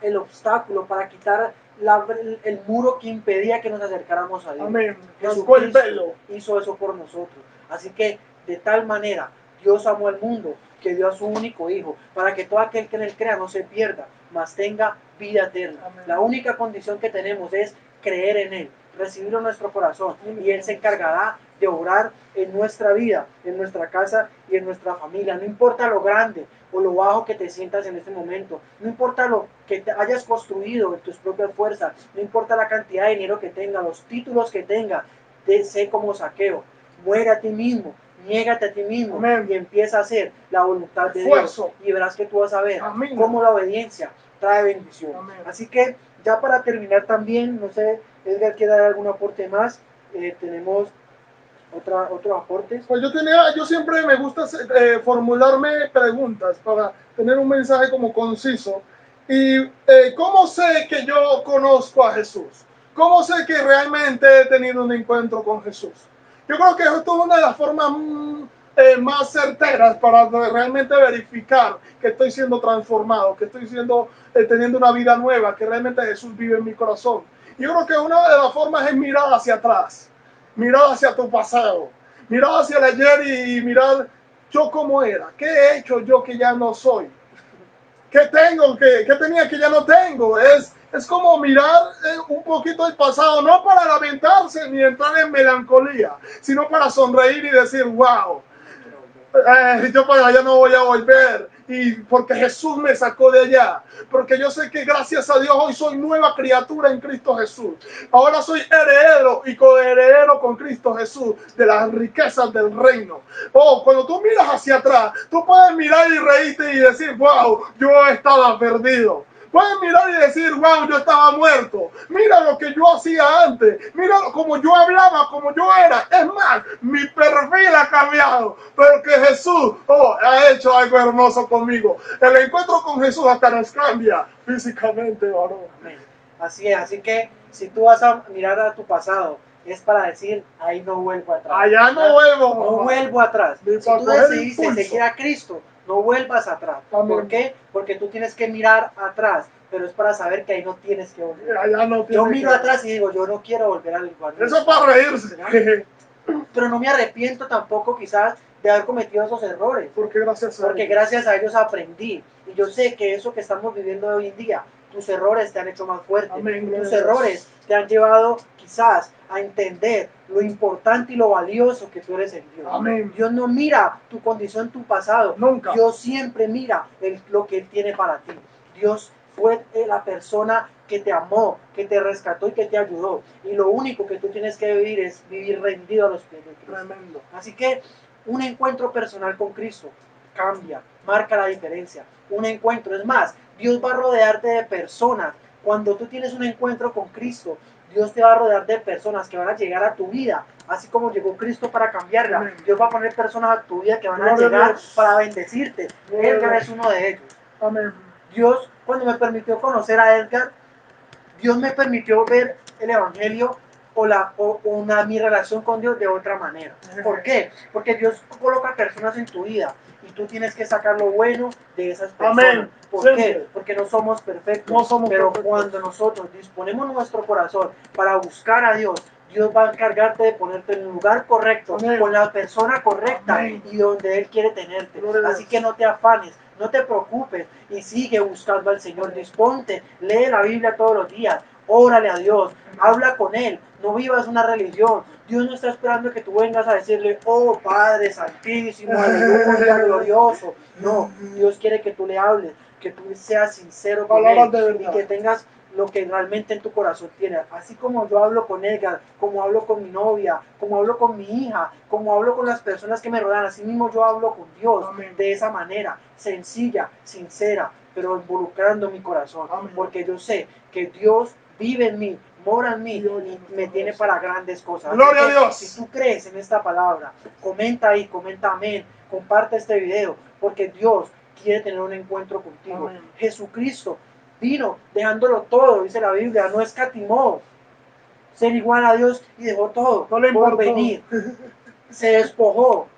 el obstáculo, para quitar el muro que impedía que nos acercáramos a Dios. Amén. Jesucristo El velo. hizo eso por nosotros. Así que de tal manera Dios amó al mundo que dio a su único Hijo, para que todo aquel que en él crea no se pierda, mas tenga vida eterna. Amén. La única condición que tenemos es creer en Él, recibirlo en nuestro corazón, y Él se encargará de obrar en nuestra vida, en nuestra casa y en nuestra familia. No importa lo grande o lo bajo que te sientas en este momento, no importa lo que te hayas construido en tus propias fuerzas, no importa la cantidad de dinero que tengas, los títulos que tengas, sé como Zaqueo, muere a ti mismo, niégate a ti mismo. Amén. Y empieza a hacer la voluntad de Dios, y verás que tú vas a ver cómo la obediencia trae bendición. Amén. Así que ya para terminar también, no sé, Edgar quiere dar algún aporte más. Tenemos otro aporte. Pues yo siempre me gusta formularme preguntas para tener un mensaje como conciso. Y ¿cómo sé que yo conozco a Jesús? ¿Cómo sé que realmente he tenido un encuentro con Jesús? Yo creo que esto es una de las formas más certeras para realmente verificar que estoy siendo transformado, que estoy teniendo una vida nueva, que realmente Jesús vive en mi corazón. Yo creo que una de las formas es mirar hacia atrás, mirar hacia tu pasado, mirar hacia el ayer y mirar yo cómo era, qué he hecho yo que ya no soy, qué tengo, qué tenía que ya no tengo. Es como mirar un poquito el pasado, no para lamentarse ni entrar en melancolía, sino para sonreír y decir, wow, yo para allá no voy a volver, y porque Jesús me sacó de allá, porque yo sé que gracias a Dios hoy soy nueva criatura en Cristo Jesús. Ahora soy heredero y coheredero con Cristo Jesús de las riquezas del reino. Cuando tú miras hacia atrás, tú puedes mirar y reírte y decir, wow, yo estaba perdido. Pueden mirar y decir, wow, yo estaba muerto. Mira lo que yo hacía antes. Mira cómo yo hablaba, como yo era. Es más, mi perfil ha cambiado. Pero que Jesús ha hecho algo hermoso conmigo. El encuentro con Jesús hasta nos cambia físicamente, varón. Amén. Así es. Así que si tú vas a mirar a tu pasado, es para decir, ahí no vuelvo atrás. Allá no vuelvo. No vuelvo atrás. Si tú decidiste seguir a Cristo, no vuelvas atrás. Amén. ¿Por qué? Porque tú tienes que mirar atrás, pero es para saber que ahí no tienes que volver. Allá no yo miro atrás y digo, yo no quiero volver al lugar. Eso es para reírse. Pero no me arrepiento tampoco quizás de haber cometido esos errores. Porque gracias a ellos aprendí. Y yo sé que eso que estamos viviendo hoy en día, tus errores te han hecho más fuerte. Amén. Tus errores te han llevado quizás a entender lo importante y lo valioso que tú eres en Dios. Amén. Dios no mira tu condición, tu pasado. Nunca. Dios siempre mira lo que Él tiene para ti. Dios fue la persona que te amó, que te rescató y que te ayudó. Y lo único que tú tienes que vivir es vivir rendido a los pies de Cristo. Tremendo. Así que un encuentro personal con Cristo cambia, marca la diferencia. Un encuentro, es más, Dios va a rodearte de personas. Cuando tú tienes un encuentro con Cristo, Dios te va a rodear de personas que van a llegar a tu vida, así como llegó Cristo para cambiarla. Amén. Dios va a poner personas a tu vida que van a llegar para bendecirte. Edgar es uno de ellos. Amén. Dios, cuando me permitió conocer a Edgar, Dios me permitió ver el Evangelio mi relación con Dios de otra manera. ¿Por qué? Porque Dios coloca personas en tu vida y tú tienes que sacar lo bueno de esas personas. Amén. ¿Por qué? Porque no somos perfectos. Pero cuando nosotros disponemos nuestro corazón para buscar a Dios, Dios va a encargarte de ponerte en el lugar correcto, Amén, con la persona correcta, amén, y donde Él quiere tenerte. Así que no te afanes, no te preocupes y sigue buscando al Señor. Disponte, lee la Biblia todos los días, órale a Dios, habla con Él, no vivas una religión. Dios no está esperando que tú vengas a decirle, oh Padre Santísimo, aleluya, glorioso. No, Dios quiere que tú le hables, que tú seas sincero con Él y que tengas lo que realmente en tu corazón tienes. Así como yo hablo con Edgar, como hablo con mi novia, como hablo con mi hija, como hablo con las personas que me rodean, así mismo yo hablo con Dios. Amén. De esa manera, sencilla, sincera, pero involucrando mi corazón. Amén. Porque yo sé que Dios vive en mí, mora en mí y me tiene para grandes cosas. Gloria a Dios. Si tú crees en esta palabra, comenta ahí, comenta amén, comparte este video, porque Dios quiere tener un encuentro contigo. Amén. Jesucristo vino dejándolo todo, dice la Biblia, no escatimó ser igual a Dios y dejó todo por venir. Se despojó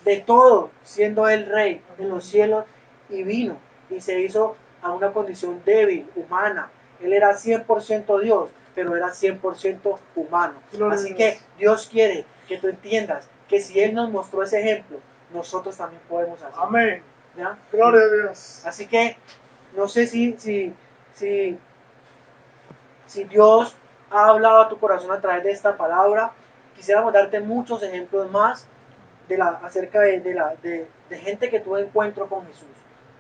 de todo, siendo el rey en los cielos, y vino y se hizo a una condición débil, humana, Él era 100% Dios, pero era 100% humano. Así que Dios quiere que tú entiendas que si Él nos mostró ese ejemplo, nosotros también podemos hacerlo. Amén. ¿Ya? Gloria a Dios. Así que no sé si Dios ha hablado a tu corazón a través de esta palabra. Quisiéramos darte muchos ejemplos más acerca de gente que tuvo encuentro con Jesús.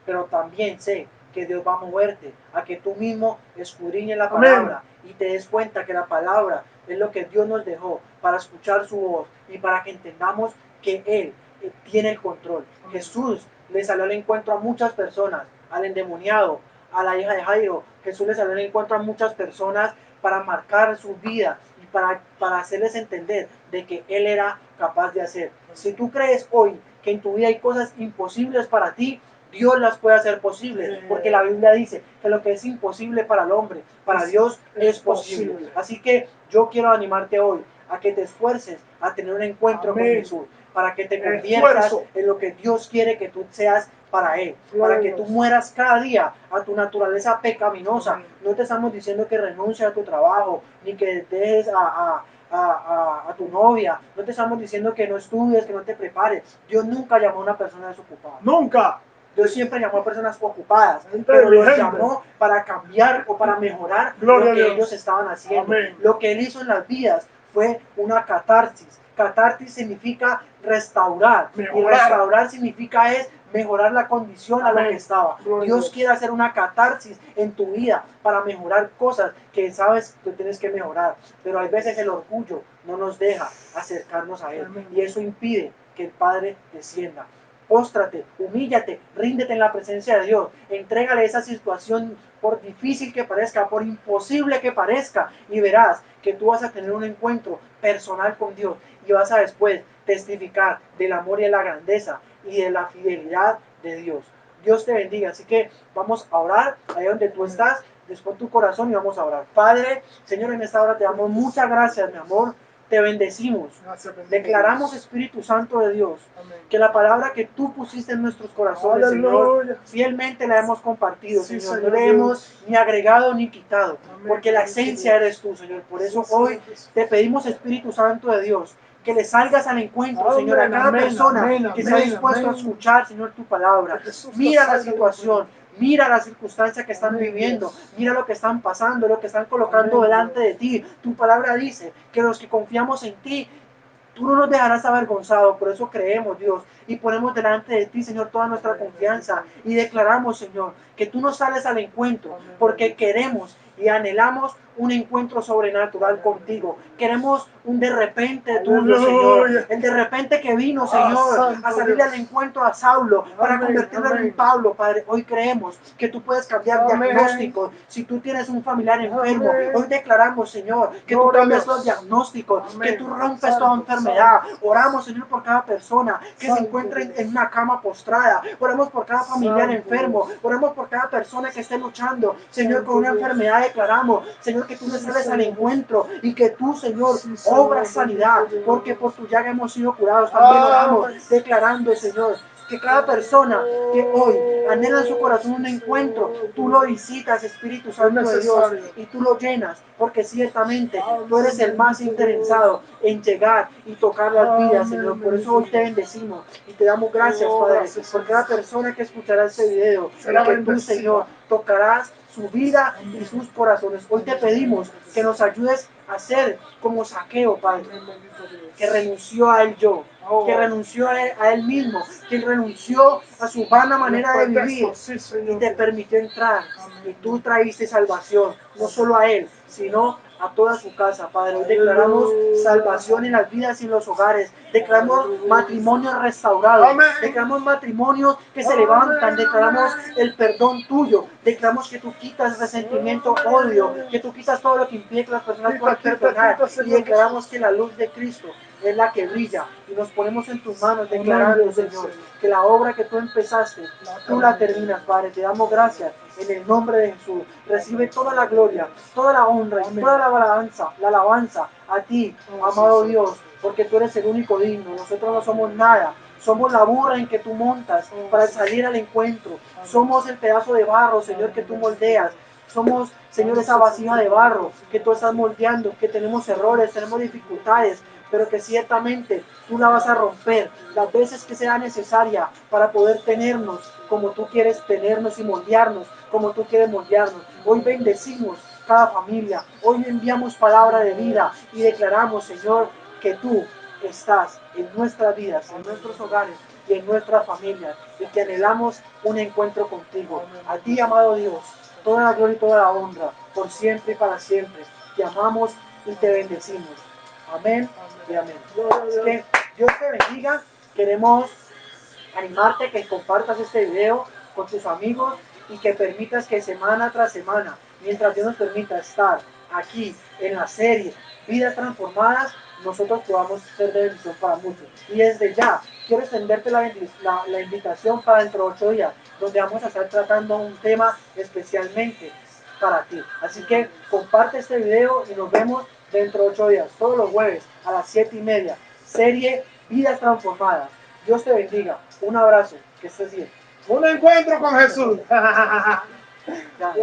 Pero también sé que Dios va a moverte a que tú mismo escudriñes la palabra y te des cuenta que la palabra es lo que Dios nos dejó para escuchar su voz y para que entendamos que Él tiene el control. Jesús le salió al encuentro a muchas personas, al endemoniado, a la hija de Jairo. Jesús le salió al encuentro a muchas personas para marcar su vida y para hacerles entender de que Él era capaz de hacer. Si tú crees hoy que en tu vida hay cosas imposibles para ti, Dios las puede hacer posibles, porque la Biblia dice que lo que es imposible para el hombre, para Dios es posible. Así que yo quiero animarte hoy a que te esfuerces a tener un encuentro con Jesús, para que te conviertas en lo que Dios quiere que tú seas para Él, para que tú mueras cada día a tu naturaleza pecaminosa. No te estamos diciendo que renuncies a tu trabajo, ni que dejes a tu novia, no te estamos diciendo que no estudies, que no te prepares. Dios nunca llamó a una persona desocupada. Nunca. Dios siempre llamó a personas ocupadas, pero los llamó para cambiar o para mejorar lo que ellos estaban haciendo. Amén. Lo que Él hizo en las vidas fue una catarsis. Catarsis significa restaurar. Y restaurar significa mejorar la condición a lo que estaba. Dios quiere hacer una catarsis en tu vida para mejorar cosas que sabes que tienes que mejorar. Pero hay veces el orgullo no nos deja acercarnos a Él. Y eso impide que el Padre descienda. Póstrate, humíllate, ríndete en la presencia de Dios, entrégale esa situación por difícil que parezca, por imposible que parezca, y verás que tú vas a tener un encuentro personal con Dios y vas a después testificar del amor y de la grandeza y de la fidelidad de Dios. Dios te bendiga, así que vamos a orar ahí donde tú estás, dispón tu corazón y vamos a orar. Padre, Señor, en esta hora te damos muchas gracias, mi amor. Te bendecimos. Declaramos, Espíritu Santo de Dios, que la palabra que tú pusiste en nuestros corazones, Señor, fielmente la hemos compartido, Señor. No le hemos ni agregado ni quitado, porque la esencia eres tú, Señor. Por eso hoy te pedimos, Espíritu Santo de Dios, que le salgas al encuentro, Señor, a cada persona que se ha dispuesto a escuchar, Señor, tu palabra. Mira la situación. Mira la circunstancia que están viviendo, mira lo que están pasando, lo que están colocando delante de ti. Tu palabra dice que los que confiamos en ti, tú no nos dejarás avergonzados, por eso creemos, Dios, y ponemos delante de ti, Señor, toda nuestra confianza y declaramos, Señor, que tú nos sales al encuentro, porque queremos y anhelamos un encuentro sobrenatural contigo. Queremos un de repente tuyo, Señor. El de repente que vino, Señor, a salir al encuentro a Saulo para convertirlo en un Pablo, Padre. Hoy creemos que tú puedes cambiar diagnósticos. Si tú tienes un familiar enfermo, hoy declaramos, Señor, que tú cambias los diagnósticos, que tú rompes toda enfermedad. Oramos, Señor, por cada persona que se encuentra en una cama postrada. Oramos por cada familiar enfermo. Oramos por cada persona que esté luchando, Señor, con una enfermedad. Declaramos, Señor, que tú nos sales al encuentro y que tú, Señor, obras sanidad, porque por tu llaga hemos sido curados. También oramos declarando, Señor, que cada persona que hoy anhela en su corazón un encuentro, tú lo visitas, Espíritu Santo de Dios, y tú lo llenas, porque ciertamente tú eres el más interesado en llegar y tocar las vidas, Señor. Por eso hoy te bendecimos y te damos gracias, Padre, por cada persona que escuchará este video, y que tú, Señor, tocarás su vida y sus corazones. Hoy te pedimos que nos ayudes a ser como Zaqueo, Padre, que renunció a él yo, que renunció a él mismo, que renunció a su vana manera de vivir y te permitió entrar. Y tú traíste salvación, no solo a él, sino a toda su casa, Padre. Hoy declaramos salvación en las vidas y en los hogares. Declaramos matrimonios restaurados. Declaramos matrimonios que se levantan. Declaramos el perdón tuyo. Declaramos que tú quitas resentimiento, odio, que tú quitas todo lo que impide que las personas puedan perdonar. Y declaramos que la luz de Cristo es la que brilla, y nos ponemos en tus manos declarando, Señor, que la obra que tú empezaste, tú la terminas, Padre. Te damos gracias en el nombre de Jesús. Recibe toda la gloria, toda la honra y toda la alabanza a ti, amado Dios, porque tú eres el único digno. Nosotros no somos nada. Somos la burra en que tú montas para salir al encuentro. Somos el pedazo de barro, Señor, que tú moldeas. somos, Señor, esa vasija de barro que tú estás moldeando, que tenemos errores, tenemos dificultades, pero que ciertamente tú la vas a romper las veces que sea necesaria para poder tenernos como tú quieres tenernos y moldearnos como tú quieres moldearnos. Hoy bendecimos cada familia, hoy enviamos palabra de vida y declaramos, Señor, que tú estás en nuestras vidas, en nuestros hogares y en nuestras familias, y que anhelamos un encuentro contigo. A ti, amado Dios, toda la gloria y toda la honra, por siempre y para siempre. Te amamos y te bendecimos. Amén y amén. Así que Dios te bendiga. Queremos animarte a que compartas este video con tus amigos y que permitas que semana tras semana, mientras Dios nos permita estar aquí en la serie Vidas Transformadas, nosotros podamos ser de bendición para muchos. Y desde ya, quiero extenderte la invitación para dentro de 8 días, donde vamos a estar tratando un tema especialmente para ti. Así que comparte este video y nos vemos dentro de 8 días, todos los jueves a las 7:30. Serie Vidas Transformadas. Dios te bendiga. Un abrazo. Que estés bien. Un encuentro con Jesús. Ya.